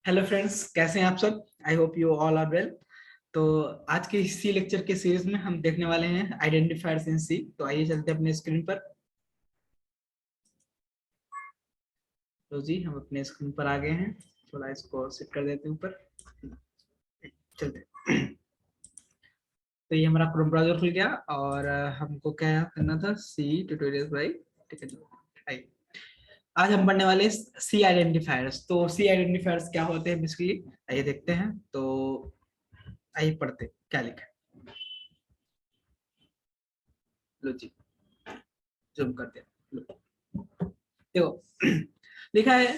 Hello friends, कैसे हैं आप सब। I hope you all are well. तो आज के सी लेक्चर के सीरीज में हम देखने वाले हैं आइडेंटिफायर्स इन सी। तो आइए चलते हैं अपने स्क्रीन पर। तो जी हम अपने स्क्रीन पर आ गए हैं। थोड़ा इसको सेट कर देते हैं ऊपर। चलते हैं। तो ये हमारा क्रोम ब्राउजर खुल गया और हमको क्या करना था, सी ट्यूटोरियल राइट। ठीक है, आइए। आज हम पढ़ने वाले सी आइडेंटिफायर्स। तो सी आइडेंटिफायर्स क्या होते हैं बेसिकली, आइए देखते हैं। तो आइए पढ़ते हैं क्या लिखा है। लो जी, जूम करते हैं। देखो लिखा है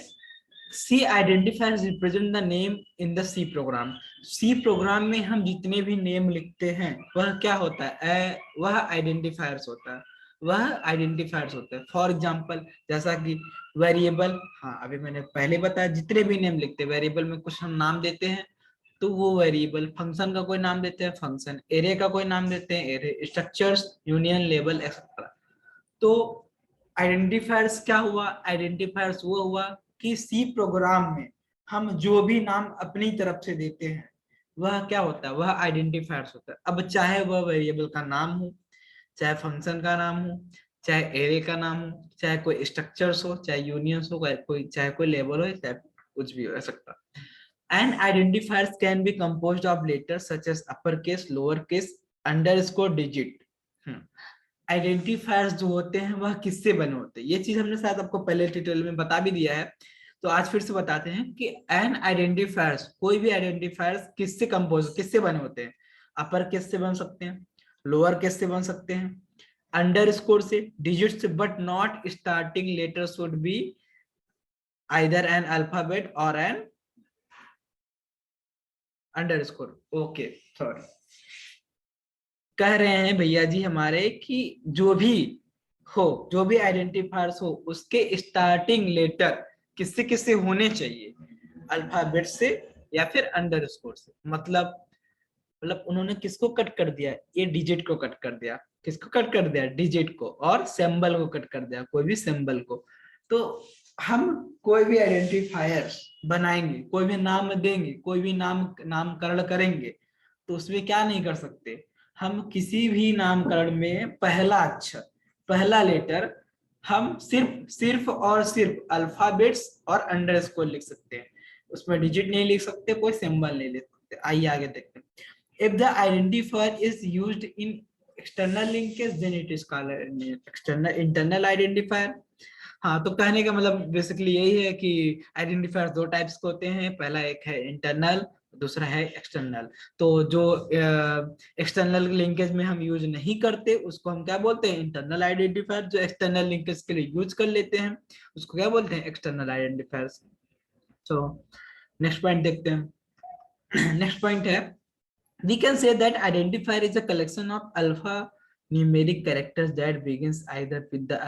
C identifiers represent the name in the C program. C program में हम जितने भी नेम लिखते हैं वह क्या होता है, वह आइडेंटिफायर्स होता है। वह आइडेंटिफायर्स होता है। फॉर एग्जांपल जैसा कि वेरिएबल, हाँ अभी मैंने पहले बताया, जितने भी नेम लिखते हैं वेरिएबल में कुछ हम नाम देते हैं तो वो वेरिएबल, फंक्शन का कोई नाम देते हैं फंक्शन, एरे का कोई नाम देते हैं array, structures, union, label etcetera. तो आइडेंटिफायर्स क्या हुआ, आइडेंटिफायर्स वो हुआ कि सी प्रोग्राम में हम जो भी नाम अपनी तरफ से देते हैं वह क्या होता है, वह आइडेंटिफायर्स होता है। अब चाहे वह वेरिएबल का नाम हो, चाहे फंक्शन का नाम हो, चाहे एरे का नाम हो, चाहे कोई स्ट्रक्चर्स हो, चाहे यूनियंस हो, चाहे कोई लेबल हो, चाहे कुछ भी हो सकता। And identifiers can be composed of letters such as upper case, lower case, underscore, digit. Identifiers जो होते हैं वह किससे बने होते हैं, ये चीज हमने शायद आपको पहले ट्यूटोरियल में बता भी दिया है। तो आज फिर से बताते हैं कि एन आइडेंटिफायर्स, कोई भी आइडेंटिफायर्स किससे कंपोज, किससे बने होते हैं। अपर केस से बन सकते हैं, लोअर केस से बन सकते हैं, अंडरस्कोर से, डिजिट से, but not starting letter should be either an alphabet और एन अंडरस्कोर। Okay, sorry. कह रहे हैं भैया जी हमारे कि जो भी हो, जो भी आइडेंटिफायर्स हो, उसके स्टार्टिंग लेटर किससे किससे होने चाहिए, अल्फाबेट से या फिर अंडरस्कोर से। मतलब उन्होंने किसको कट कर दिया, ये डिजिट को कट कर दिया। किसको कट कर दिया, डिजिट को, और सिंबल को कट कर दिया, कोई भी सिंबल को। तो हम कोई भी आइडेंटिफायर बनाएंगे, कोई भी नाम देंगे, कोई भी नामकरण करेंगे, तो उसमें क्या नहीं कर सकते, हम किसी भी नामकरण में पहला अक्षर, पहला लेटर हम सिर्फ सिर्फ और सिर्फ अल्फाबेट्स और अंडरस्कोर लिख सकते हैं। उसमें डिजिट नहीं लिख सकते, कोई सिंबल नहीं लिख सकते। आइए आगे देखते हैं। If the identifier is used in external linkage, then it is called external internal identifier। हाँ, तो कहने का मतलब बेसिकली यही है कि आइडेंटिफायर दो टाइप्स के होते हैं। पहला एक है इंटरनल, दूसरा है एक्सटर्नल। तो जो एक्सटर्नल लिंकेज में हम यूज नहीं करते उसको हम क्या बोलते हैं, इंटरनल आइडेंटिफायर। जो एक्सटर्नल लिंकेज के लिए यूज कर लेते हैं उसको क्या बोलते हैं, एक्सटर्नल आइडेंटिफायर्स। तो नेक्स्ट पॉइंट देखते हैं। नेक्स्ट पॉइंट है, we can say that identifier is a collection of alphanumeric characters that begins either with the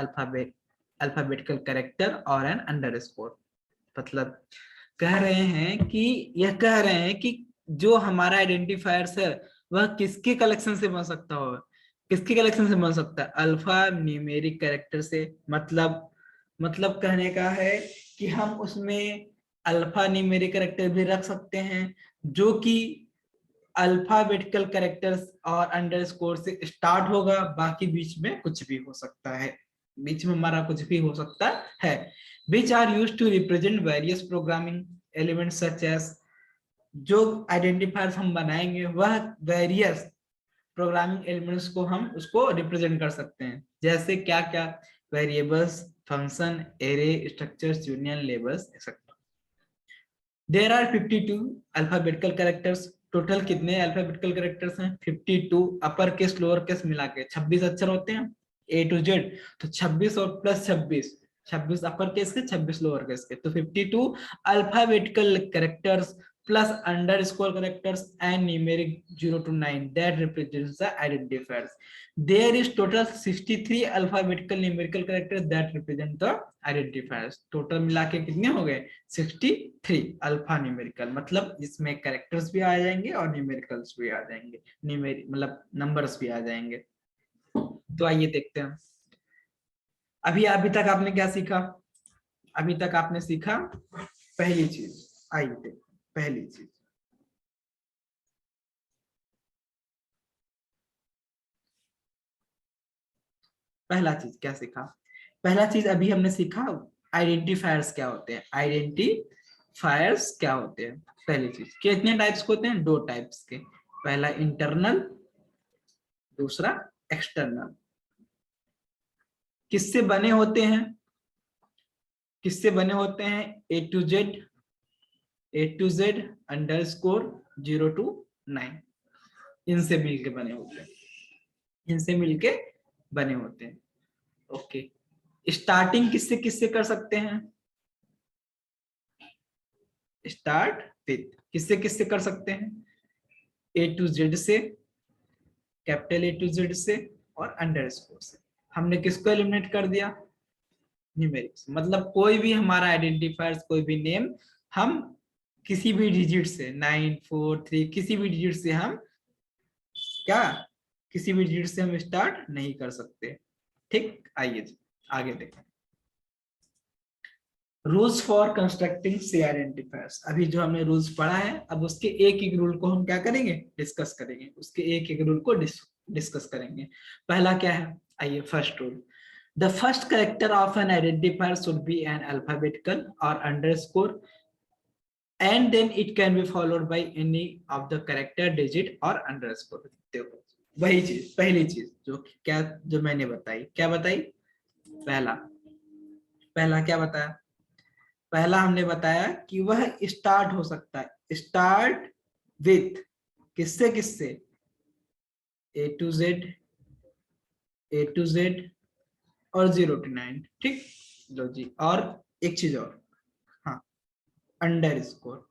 alphabetical character or an underscore। मतलब कह रहे हैं कि, यह कह रहे हैं कि जो हमारा आइडेंटिफायर्स है वह किसके कलेक्शन से बन सकता हो, किसके कलेक्शन से बन सकता है, अल्फा न्यूमेरिक कैरेक्टर से। मतलब कहने का है कि हम उसमें अल्फा न्यूमेरिक कैरेक्टर भी रख सकते हैं जो कि अल्फाबेटिकल कैरेक्टर्स और अंडरस्कोर से स्टार्ट होगा, बाकी बीच में कुछ भी हो सकता है, बीच में हमारा कुछ भी हो सकता है। Which are used to represent various programming elements such as. जो आइडेंटिफायर्स हम बनाएंगे वह वेरियस प्रोग्रामिंग एलिमेंट्स को हम उसको रिप्रेजेंट कर सकते हैं। जैसे क्या क्या, variables, function, array, structures, union, labels etcetera. There are 52 alphabetical characters. Total कितने अल्फाबेटिकल कैरेक्टर्स हैं, 52। अपर केस लोअर केस मिला के 26 अक्षर होते हैं, ए टू जेड। तो 26 और प्लस 26, 26 अपर केस के, 26 लोअर केस के, तो 52 alphabetical characters plus underscore characters and numeric 0 to 9 that represents the identifiers. There is total 63 alphabetical numerical characters that represent the identifiers. Total मिला के कितने हो गए, 63 अल्फा न्यूमेरिकल। मतलब इसमें कैरेक्टर्स भी आ जाएंगे और न्यूमेरिकल्स भी आ जाएंगे, न्यूमेरिक मतलब नंबर्स भी आ जाएंगे। तो आइए देखते हैं। अभी तक आपने क्या सीखा, अभी तक आपने सीखा पहली चीज, आइए देखते हैं। पहली चीज। पहला चीज क्या सीखा? पहला चीज अभी हमने सीखा आइडेंटिफायर्स क्या होते हैं। आइडेंटिफायर्स क्या होते हैं? पहली चीज, कितने टाइप्स के होते हैं? 2 टाइप्स के। पहला इंटरनल, दूसरा एक्सटर्नल। किससे बने होते हैं? किससे बने होते हैं? A to Z underscore 0 to 9, इनसे मिलके बने होते हैं। इनसे मिलके बने होते हैं। ओके, स्टार्टिंग किससे किससे कर सकते हैं? स्टार्ट विथ किससे किससे कर सकते हैं? A to Z से, कैपिटल A to Z से और अंडरस्कोर से। हमने किसको एलिमिनेट कर दिया? न्यूमेरिक्स। मतलब कोई भी हमारा आइडेंटिफायर्स, कोई भी नेम हम किसी भी डिजिट से 9 4 3 किसी भी डिजिट से हम क्या, किसी भी डिजिट से हम स्टार्ट नहीं कर सकते। ठीक, आइए जी आगे देखें। Rules for constructing C identifiers. अभी जो हमने रूल्स पढ़ा है, अब उसके एक एक रूल को हम क्या करेंगे? डिस्कस करेंगे। उसके एक एक रूल को डिस्कस करेंगे। पहला क्या है? आइए, first rule. The first character of an identifier should be an alphabetical or underscore, and then it can be followed by any of the character, digit or underscore. देखो, वही चीज, पहली चीज जो क्या, जो मैंने बताई, क्या बताई? पहला पहला क्या बताया? पहला हमने बताया कि वह स्टार्ट हो सकता है, स्टार्ट विथ किससे किससे? A to Z, A to Z और 0 to 9। ठीक, लो जी। और एक चीज और, हाँ, अंडरस्कोर।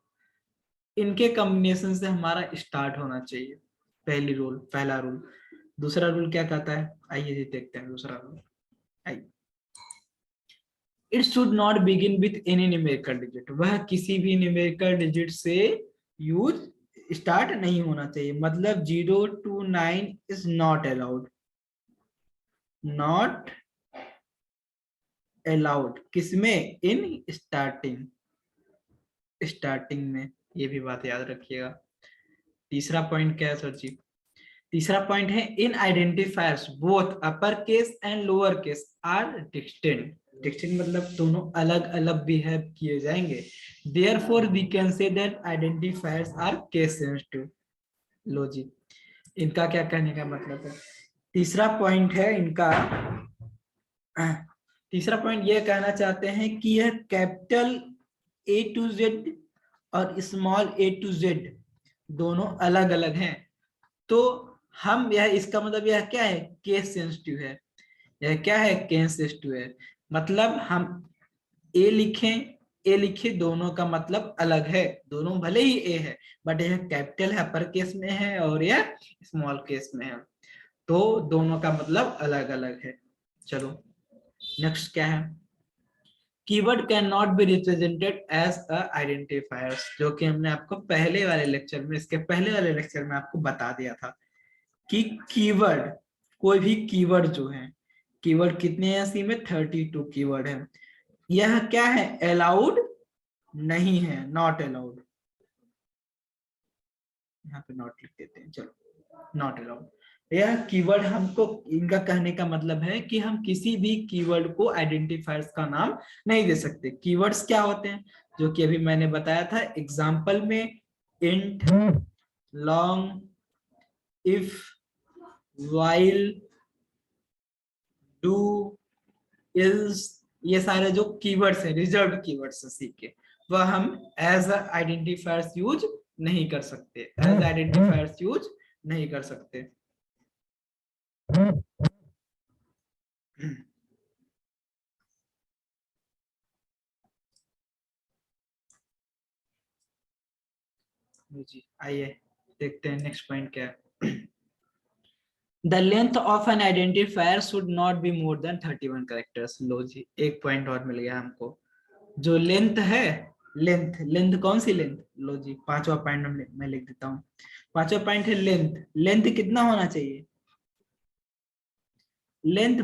इनके कॉम्बिनेशन से हमारा स्टार्ट होना चाहिए। पहली रूल, पहला रूल। दूसरा रूल क्या कहता है? आइए जी देखते हैं दूसरा रूल। आइए, it should not begin with any numerical digit. वह किसी भी न्यूमेरिकल डिजिट से यूज स्टार्ट नहीं होना चाहिए। मतलब 0 to 9 is not allowed, not allowed. किसमें? इन स्टार्टिंग, स्टार्टिंग में। ये भी बात याद रखिएगा। तीसरा पॉइंट क्या है सर जी? तीसरा पॉइंट है in identifiers both upper case and lower case are distinct. Distinct मतलब दोनों अलग अलग बिहेव किए जाएंगे। Therefore we can say that identifiers are case sensitive. लो जी, इनका क्या कहने का मतलब है? तीसरा पॉइंट है इनका, तीसरा पॉइंट ये कहना चाहते हैं कि यह कैपिटल A to Z और स्मॉल A to Z दोनों अलग अलग हैं। तो हम यह, इसका मतलब यह क्या है? केस सेंसिटिव है। यह क्या है? केस सेंसिटिव है। मतलब हम ए लिखें, ए लिखे, दोनों का मतलब अलग है। दोनों भले ही ए है, बट यह कैपिटल है, अपर केस में है, और यह स्मॉल केस में है, तो दोनों का मतलब अलग अलग है। चलो नेक्स्ट क्या है? Keyword can not be represented as a identifiers, जो कि हमने आपको पहले वाले लेक्चर में, इसके पहले वाले लेक्चर में आपको बता दिया था कि कीवर्ड, कोई भी कीवर्ड जो है, कीवर्ड कितने हैं सी में? 32 कीवर्ड है। यह क्या है? अलाउड नहीं है, नॉट अलाउड। यहाँ पे नॉट लिख देते हैं, चलो, नॉट अलाउड। यह कीवर्ड हमको, इनका कहने का मतलब है कि हम किसी भी कीवर्ड को आइडेंटिफायर्स का नाम नहीं दे सकते। कीवर्ड्स क्या होते हैं? जो कि अभी मैंने बताया था एग्जांपल में, int, long, if, while, do, is, ये सारे जो कीवर्ड्स हैं, रिजर्व्ड कीवर्ड्स हैं सी के, वह हम एज आइडेंटिफायर्स यूज नहीं कर सकते, एज आइडेंटिफायर्स यूज नहीं कर सकते। जी आइए देखते हैं नेक्स्ट पॉइंट क्या है। The length of an identifier should not be more than 31 characters. लो जी, एक पॉइंट और मिल गया हमको। जो लेंथ है, लेंथ, लेंथ कौन सी लेंथ? लो जी, पांचवा पॉइंट मैं लिख देता हूँ। पांचवा पॉइंट है लेंथ। लेंथ कितना होना चाहिए? लेंथ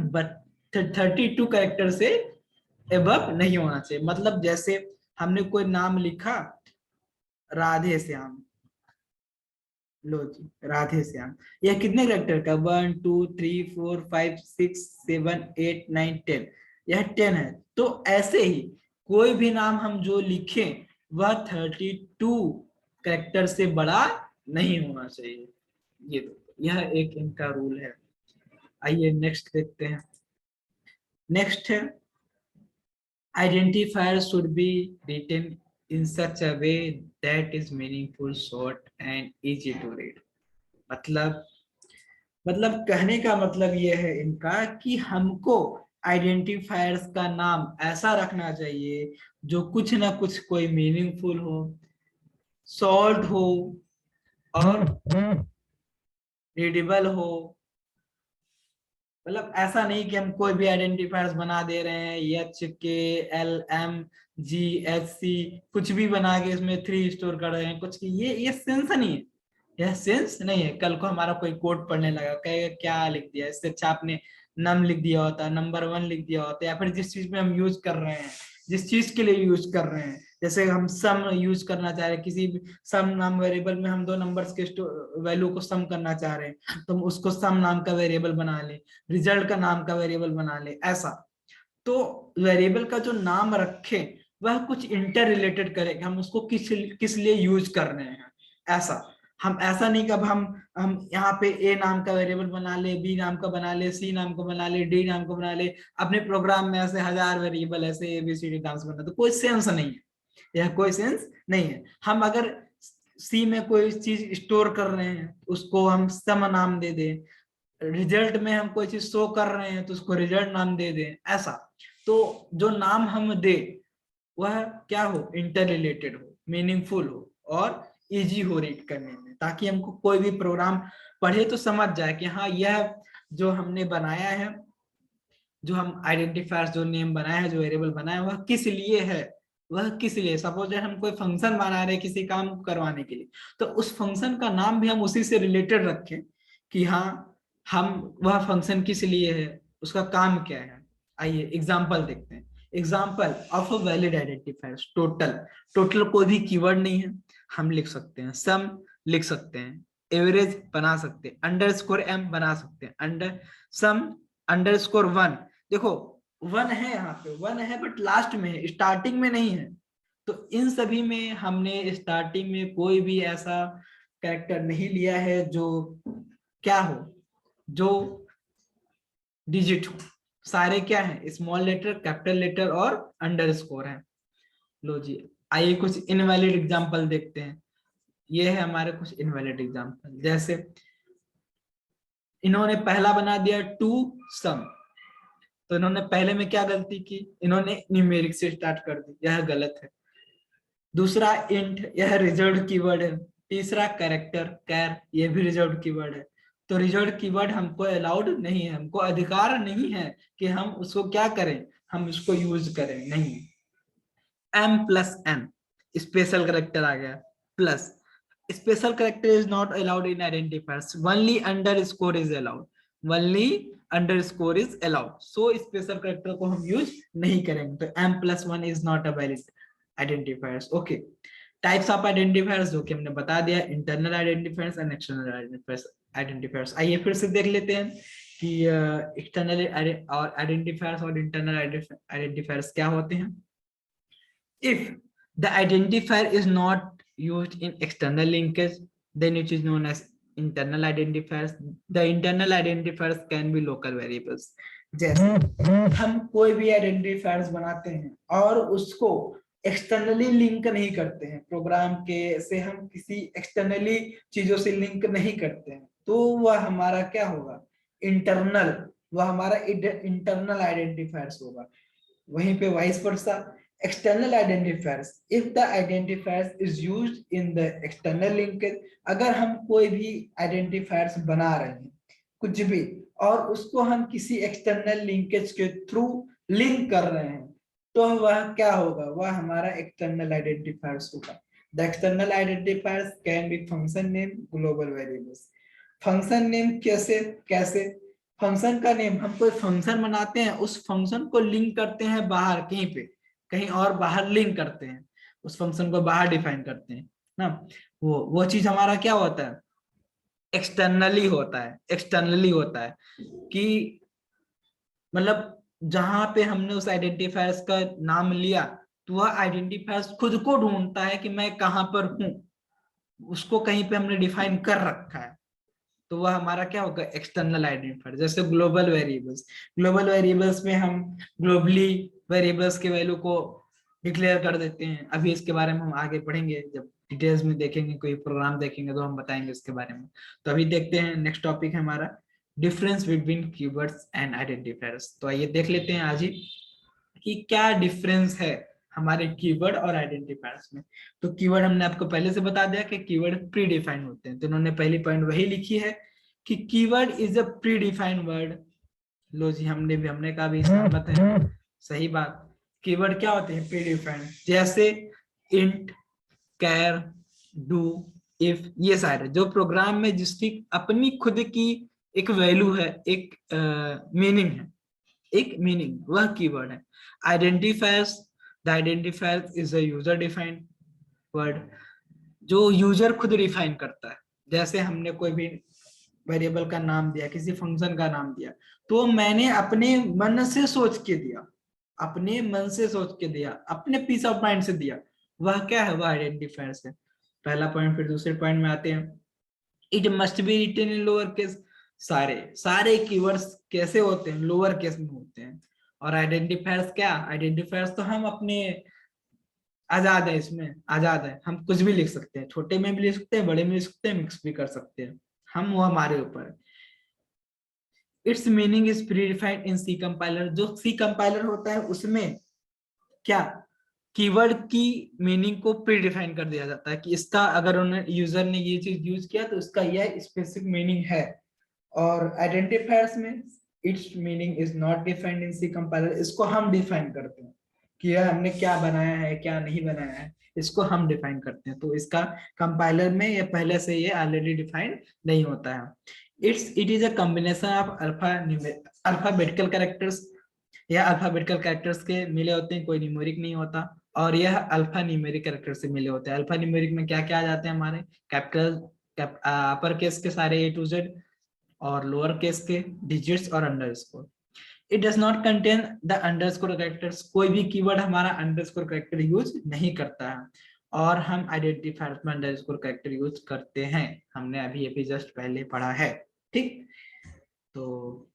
32 कैरेक्टर से एबव नहीं होना चाहिए। मतलब जैसे हमने कोई नाम लिखा, राधे श्याम। लो जी, राधे श्याम। यह कितने कैरेक्टर का? 1 2 3 4 5 6 7 8 9 10, यह 10 है। तो ऐसे ही कोई भी नाम हम जो लिखें वह 32 कैरेक्टर से बड़ा नहीं होना चाहिए। यह एक इनका रूल है। आइए नेक्स्ट देखते हैं। नेक्स्ट है, identifier should be written in such a way that is meaningful, short and easy to read। मतलब कहने का मतलब यह है इनका कि हमको आइडेंटिफायर्स का नाम ऐसा रखना चाहिए जो कुछ ना कुछ कोई मीनिंगफुल हो, शॉर्ट हो और रीडेबल हो। मतलब ऐसा नहीं कि हम कोई भी आइडेंटिफायर्स बना दे रहे हैं, HKLMGHC कुछ भी बना के इसमें 3 स्टोर कर रहे हैं कुछ, ये सेंस नहीं है। यह सेंस नहीं है। कल को हमारा कोई कोड पढ़ने लगा, कहेगा क्या लिख दिया, इससे अच्छा आपने नम लिख दिया होता, नंबर 1 लिख दिया होता, या फिर जिस चीज में हम यूज कर रहे हैं, जिस चीज के लिए यूज कर रहे हैं, जैसे हम सम यूज करना चाह रहे हैं, किसी भी सम नाम वेरिएबल में हम 2 नंबर्स के वैल्यू को सम करना चाह रहे हैं, तो हम उसको सम नाम का वेरिएबल बना ले, रिजल्ट का नाम का वेरिएबल बना ले, ऐसा। तो वेरिएबल का जो नाम रखे वह कुछ इंटर रिलेटेड करे, हम उसको किस लिए यूज कर रहे हैं, ऐसा। हम ऐसा नहीं कि अब हम यहाँ पे ए नाम का वेरिएबल बना ले, बी नाम का बना ले, सी नाम का बना ले, डी नाम का बना ले, अपने प्रोग्राम में ऐसे 1000 वेरिएबल ऐसे एबीसीडी नाम से बना, तो कोई सेंस नहीं है, यह कोई सेंस नहीं है। हम अगर सी में कोई चीज स्टोर कर रहे हैं उसको हम सम नाम दे दें, रिजल्ट में हम कोई चीज शो कर रहे हैं तो उसको रिजल्ट नाम दे दें, ऐसा। तो जो नाम हम दे वह क्या हो, इंटर रिलेटेड हो, मीनिंगफुल हो और इजी हो रीड करने में, ताकि हमको कोई भी प्रोग्राम पढ़े तो समझ जाए कि हाँ यह जो हमने बनाया है, जो हम आइडेंटिफायर्स जो नेम बनाया है, जो वेरिएबल बनाया है, वह किस लिए है, वह किस लिए। सपोज हम कोई फंक्शन बना रहे हैं किसी काम को करवाने के लिए, तो उस फंक्शन का नाम भी हम उसी से रिलेटेड रखें कि हाँ हम वह फंक्शन किस लिए है, उसका काम क्या है। आइए एग्जांपल देखते हैं। Example of a valid identifiers, total. Total कोई भी कीवर्ड नहीं है, हम लिख सकते हैं, सम लिख सकते हैं, एवरेज बना सकते हैं, अंडरस्कोर एम बना सकते हैं, अंडर सम अंडरस्कोर 1। देखो 1 है, यहाँ पे 1 है बट लास्ट में है, स्टार्टिंग में नहीं है। तो इन सभी में हमने स्टार्टिंग में कोई भी ऐसा कैरेक्टर नहीं लिया है जो क्या हो, जो डिजिट हो। सारे क्या है, स्मॉल लेटर, कैपिटल लेटर और अंडरस्कोर है। लो जी, आइए कुछ इनवैलिड एग्जांपल देखते हैं। ये है हमारे कुछ इनवैलिड एग्जांपल। जैसे इन्होंने पहला बना दिया टू सम, तो इन्होंने पहले में क्या गलती की, इन्होंने न्यूमेरिक से स्टार्ट कर दी, यह गलत है। दूसरा इंट, यह रिजर्व्ड कीवर्ड है। तीसरा कैरेक्टर कैर, यह भी रिजर्व्ड कीवर्ड है। तो रिजर्व्ड कीवर्ड हमको अलाउड नहीं है, हमको अधिकार नहीं है कि हम उसको क्या करें, हम उसको यूज करें, नहीं। m plus n, special character आ गया, plus special character is not allowed in identifiers, only underscore is allowed, only underscore is allowed. So special character को हम यूज नहीं करेंगे। तो m+1 is not a valid identifiers. Okay, types of identifiers जो कि हमने बता दिया, internal identifiers and external identifiers. आइए फिर से देख लेते हैं कि एक्सटर्नल और आइडेंटिफायर्स और इंटरनल आइडेंटिफायर्स क्या होते हैं। If the identifier is not used in external linkage, then it is known as internal identifiers. The internal identifiers can be local variables. जैसे हम कोई भी आइडेंटिफायर्स बनाते हैं और उसको एक्सटर्नली लिंक नहीं करते हैं, प्रोग्राम के से हम किसी एक्सटर्नली चीजों से लिंक नहीं करते हैं, तो वह हमारा क्या होगा, इंटरनल, वह हमारा इंटरनल आइडेंटिफायर्स होगा। वहीं पे vice versa, external identifiers, if the identifiers is used in the external linkage, अगर हम कोई भी identifiers बना रहे हैं कुछ भी और उसको हम किसी external linkage के थ्रू लिंक कर रहे हैं, तो वह क्या होगा, वह हमारा external identifiers होगा। The external identifiers can be function name, global variables। Function name कैसे कैसे, फंक्शन का नेम, हम कोई फंक्शन बनाते हैं, उस फंक्शन को लिंक करते हैं बाहर कहीं पे, कहीं और बाहर लिंक करते हैं, उस फंक्शन को बाहर डिफाइन करते हैं। ना। वो चीज हमारा क्या होता है, एक्सटर्नली होता है, एक्सटर्नली होता है कि मतलब जहां पे हमने उस आइडेंटिफायर्स का नाम लिया तो वह आइडेंटिफायर्स खुद को ढूंढता है कि मैं कहां पर हूं, उसको कहीं पे हमने डिफाइन कर रखा है, तो वह हमारा क्या होगा, एक्सटर्नल आइडेंटिफायर। जैसे ग्लोबल वेरिएबल्स, ग्लोबल वेरिएबल्स में हम ग्लोबली वेरिएबल्स के वैल्यू को डिक्लेयर कर देते हैं। अभी इसके बारे में हम आगे पढ़ेंगे, जब डिटेल्स में देखेंगे, कोई प्रोग्राम देखेंगे तो हम बताएंगे इसके बारे में। तो अभी देखते हैं, नेक्स्ट टॉपिक है हमारा difference between keywords and identifiers. तो आइए देख लेते हैं आज ही कि क्या डिफरेंस है हमारे कीवर्ड और आइडेंटिफायर्स में। तो कीवर्ड हमने आपको पहले से बता दिया कि कीवर्ड प्री डिफाइंड होते हैं, तो उन्होंने पहली पॉइंट वही लिखी है कि keyword is a predefined word. लो जी, हमने कहा भी सहमत है, सही बात। कीवर्ड क्या होते हैं, प्री डिफाइंड, जैसे इंट, कैर, डू, इफ, ये सारे जो प्रोग्राम में जिसकी अपनी खुद की एक वैल्यू है, एक मीनिंग है, एक मीनिंग, वह कीवर्ड है। Identifiers, the identifier is a user defined word, जो यूजर खुद डिफाइन करता है। जैसे हमने कोई भी वेरिएबल का नाम दिया, किसी फंक्शन का नाम दिया, तो मैंने अपने मन से सोच के दिया, अपने मन से सोच के दिया, अपने पीस ऑफ माइंड से दिया, वह क्या है, वह आइडेंटिफायर है। पहला पॉइंट। फिर दूसरे पॉइंट में आते हैं, it must be written in lower case. सारे सारे कीवर्ड्स कैसे होते हैं, लोअर केस में होते हैं। और आइडेंटिफायर्स क्या, आइडेंटिफायर्स तो हम अपने आजाद है, इसमें आजाद है, हम कुछ भी लिख सकते हैं, छोटे में भी लिख सकते हैं, बड़े में लिख सकते हैं, मिक्स भी कर सकते हैं, हम वो हमारे ऊपर है। Its meaning is predefined in C compiler, जो सी कंपाइलर होता है उसमें क्या, कीवर्ड की मीनिंग को प्री डिफाइन कर दिया जाता है कि इसका अगर उन्हें यूजर ने ये चीज यूज किया तो इसका यह स्पेसिफिक मीनिंग है। और आइडेंटिफायर्स में its meaning is not defined in C compiler, इसको हम डिफाइन करते हैं कि यह हमने क्या बनाया है, क्या नहीं बनाया है, इसको हम डिफाइन करते हैं। तो इसका कंपाइलर में ये पहले से ये ऑलरेडी डिफाइंड नहीं होता है। It is a combination of alphabetical characters, यह अल्फाबेटिकल कैरेक्टर्स के मिले होते हैं, कोई न्यूमेरिक नहीं होता। और यह अल्फा न्यूमेरिक कैरेक्टर से मिले होते हैं। अल्फा न्यूमेरिक में क्या क्या आ जाते हैं हमारे, कैपिटल, अपर केस के सारे ए टू जेड, और लोअर केस के डिजिट्स और underscore. It does not contain the underscore characters, कोई भी कीवर्ड हमारा अंडरस्कोर कैरेक्टर यूज नहीं करता है। और हम आइडेंटिफायर में अंडरस्कोर कैरेक्टर यूज करते हैं, हमने अभी अभी जस्ट पहले पढ़ा है। ठीक, तो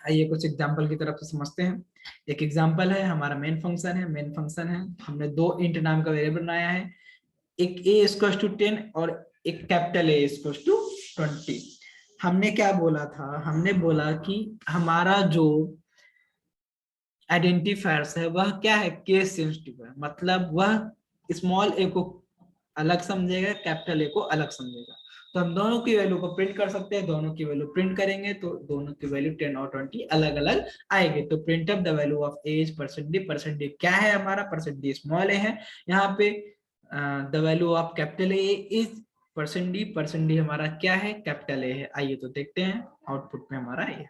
आइए कुछ एग्जांपल की तरफ से समझते हैं। एक एग्जांपल है, हमारा मेन फंक्शन है, मेन फंक्शन है, हमने दो इंट नाम का वेरिएबल बनाया है, एक a इक्वल्स टू 10 और एक कैपिटल A इक्वल्स टू 20। हमने क्या बोला था, हमने बोला कि हमारा जो आइडेंटिफायर्स है वह क्या है, केस सेंसिटिव है, मतलब वह स्मॉल a को अलग समझेगा, कैपिटल A को अलग समझेगा। तो हम दोनों की वैल्यू को प्रिंट कर सकते हैं, दोनों की वैल्यू प्रिंट करेंगे तो दोनों की वैल्यू 10 और 20 अलग अलग आएगी। तो print of the value of a is %d, %d क्या है हमारा, %d स्मॉल a है। यहाँ पे the value of capital A is %d हमारा क्या है, कैपिटल A है। आइए तो देखते हैं आउटपुट में हमारा ये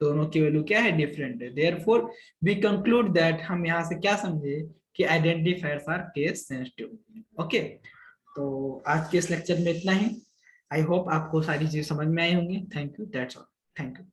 दोनों की वैल्यू क्या है, डिफरेंट है। देयरफॉर वी कंक्लूड दैट, हम यहाँ से क्या समझे कि identifiers are case sensitive. Okay, तो आज के इस लेक्चर में इतना ही। आई होप आपको सारी चीजें समझ में आई होंगी। Thank you, that's all, thank you.